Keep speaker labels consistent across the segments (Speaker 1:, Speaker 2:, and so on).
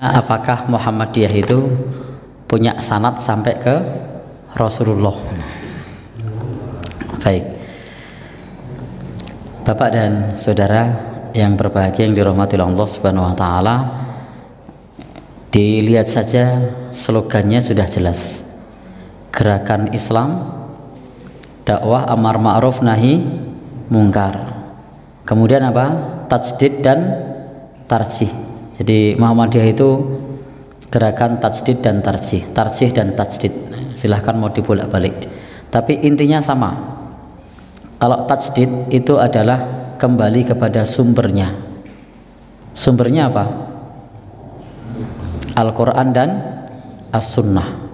Speaker 1: Apakah Muhammadiyah itu punya sanad sampai ke Rasulullah? Baik, Bapak dan saudara yang berbahagia yang dirahmati Allah Subhanahu wa taala, dilihat saja slogannya sudah jelas. Gerakan Islam, dakwah amar ma'ruf nahi mungkar. Kemudian apa? Tajdid dan tarjih. Jadi Muhammadiyah itu gerakan tajdid dan tarjih dan tajdid. Silahkan mau dibolak-balik. Tapi intinya sama. Kalau tajdid itu adalah kembali kepada sumbernya. Sumbernya apa? Al-Quran dan As-Sunnah.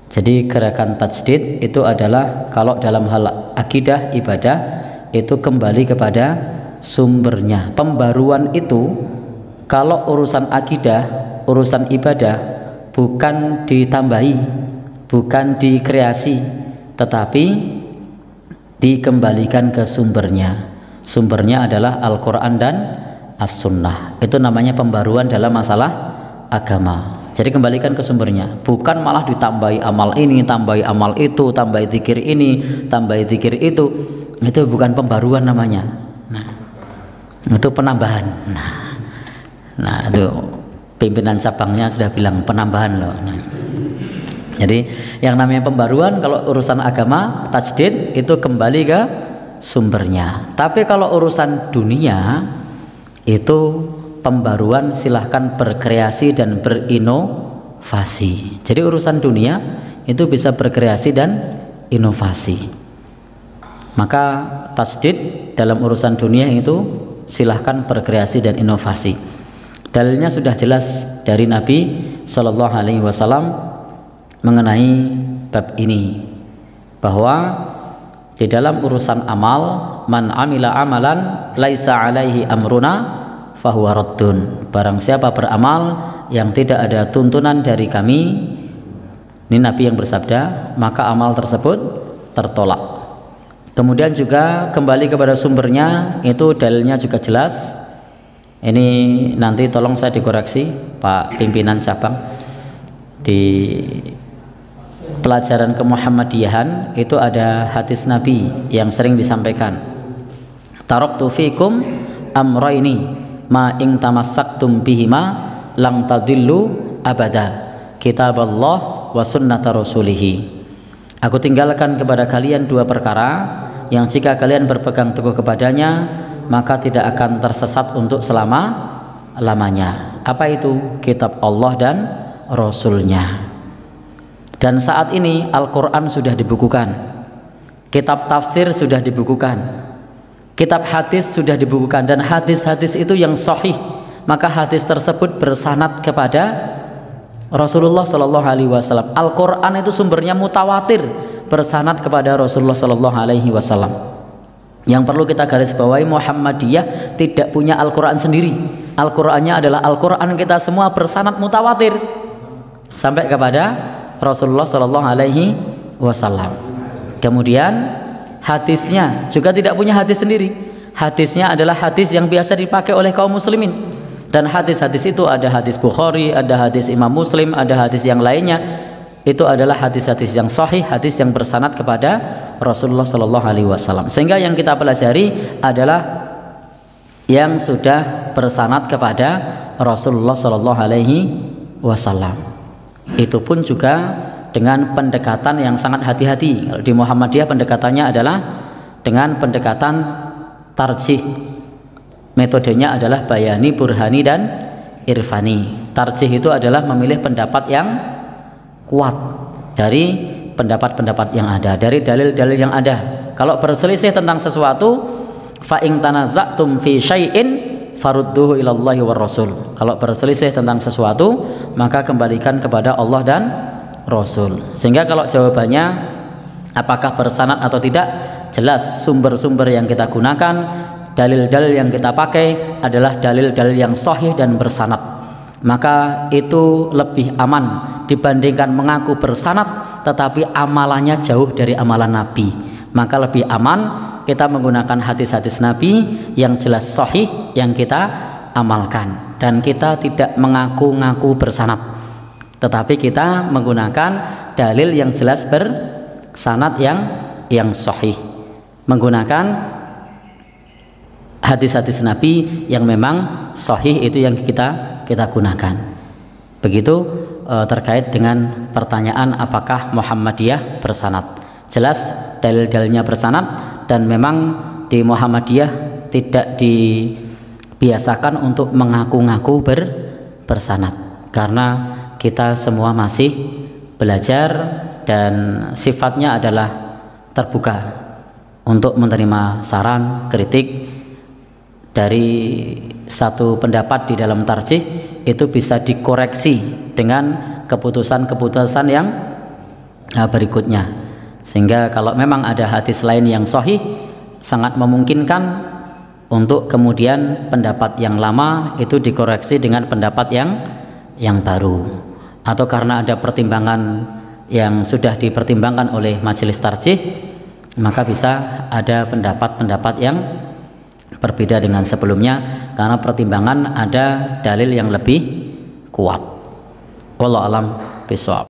Speaker 1: Jadi gerakan tajdid itu adalah kalau dalam hal akidah ibadah itu kembali kepada sumbernya. Pembaruan itu kalau urusan akidah, urusan ibadah bukan ditambahi, bukan dikreasi, tetapi dikembalikan ke sumbernya. Sumbernya adalah Al-Quran dan As-Sunnah. Itu namanya pembaruan dalam masalah agama. Jadi kembalikan ke sumbernya, bukan malah ditambahi amal ini, tambahi amal itu, tambahi zikir ini, tambahi zikir itu. Itu bukan pembaruan namanya. Nah, itu penambahan. Nah, itu pimpinan cabangnya sudah bilang penambahan loh. Nah, jadi yang namanya pembaruan kalau urusan agama, tajdid itu kembali ke sumbernya. Tapi kalau urusan dunia itu pembaruan silahkan berkreasi dan berinovasi. Jadi urusan dunia itu bisa berkreasi dan inovasi. Maka tajdid dalam urusan dunia itu silahkan berkreasi dan inovasi. Dalilnya sudah jelas dari Nabi Shallallahu Alaihi Wasallam mengenai bab ini, bahwa di dalam urusan amal, man amila amalan laisa alaihi amruna fahuwa raddun. Barang siapa beramal yang tidak ada tuntunan dari kami, ini Nabi yang bersabda, maka amal tersebut tertolak. Kemudian juga kembali kepada sumbernya, itu dalilnya juga jelas. Ini nanti tolong saya dikoreksi Pak pimpinan cabang, di pelajaran kemuhammadiyahan itu ada hadis Nabi yang sering disampaikan, taraktu fikum amrayni ma ing tamassaktum bihima lang tadillu abada, kitaballah wa sunnata rasulih. Aku tinggalkan kepada kalian dua perkara yang jika kalian berpegang teguh kepadanya maka tidak akan tersesat untuk selama-lamanya. Apa itu? Kitab Allah dan Rasulnya. Dan saat ini Al-Quran sudah dibukukan, kitab tafsir sudah dibukukan, kitab hadis sudah dibukukan, dan hadis-hadis itu yang sahih, maka hadis tersebut bersanad kepada Rasulullah Shallallahu Alaihi Wasallam. Al-Quran itu sumbernya mutawatir, bersanad kepada Rasulullah Shallallahu Alaihi Wasallam. Yang perlu kita garis bawahi, Muhammadiyah tidak punya Al-Quran sendiri. Al-Qurannya adalah Al-Quran kita semua bersanad mutawatir sampai kepada Rasulullah Shallallahu Alaihi Wasallam. Kemudian hadisnya juga tidak punya hadis sendiri. Hadisnya adalah hadis yang biasa dipakai oleh kaum muslimin. Dan hadis-hadis itu ada hadis Bukhari, ada hadis Imam Muslim, ada hadis yang lainnya. Itu adalah hadis-hadis yang sahih, hadis yang bersanad kepada Rasulullah Shallallahu Alaihi Wasallam. Sehingga yang kita pelajari adalah yang sudah bersanad kepada Rasulullah Shallallahu Alaihi Wasallam. Itu pun juga dengan pendekatan yang sangat hati-hati. Kalau di Muhammadiyah pendekatannya adalah dengan pendekatan tarjih. Metodenya adalah bayani, burhani, dan irfani. Tarjih itu adalah memilih pendapat yang kuat dari pendapat-pendapat yang ada, dari dalil-dalil yang ada. Kalau berselisih tentang sesuatu, fa in tanaza'tum fi syai'in farudduhu ilallahi war rasul. Kalau berselisih tentang sesuatu, maka kembalikan kepada Allah dan Rasul. Sehingga kalau jawabannya apakah bersanad atau tidak, jelas sumber-sumber yang kita gunakan, dalil-dalil yang kita pakai adalah dalil-dalil yang sahih dan bersanad. Maka itu lebih aman dibandingkan mengaku bersanad tetapi amalannya jauh dari amalan Nabi. Maka lebih aman kita menggunakan hadis-hadis Nabi yang jelas sahih, yang kita amalkan, dan kita tidak mengaku-ngaku bersanad, tetapi kita menggunakan dalil yang jelas bersanad yang sahih, menggunakan hadis-hadis Nabi yang memang sahih, itu yang kita gunakan. Begitu terkait dengan pertanyaan apakah Muhammadiyah bersanad. Jelas dalil-dalilnya bersanad, dan memang di Muhammadiyah tidak dibiasakan untuk mengaku-ngaku bersanad, karena kita semua masih belajar dan sifatnya adalah terbuka untuk menerima saran, kritik. Dari satu pendapat di dalam tarjih itu bisa dikoreksi dengan keputusan-keputusan yang berikutnya, sehingga kalau memang ada hadis lain yang sahih, sangat memungkinkan untuk kemudian pendapat yang lama itu dikoreksi dengan pendapat yang baru, atau karena ada pertimbangan yang sudah dipertimbangkan oleh majelis tarjih, maka bisa ada pendapat-pendapat yang berbeda dengan sebelumnya, karena pertimbangan ada dalil yang lebih kuat. Wallahu a'lam bishawab.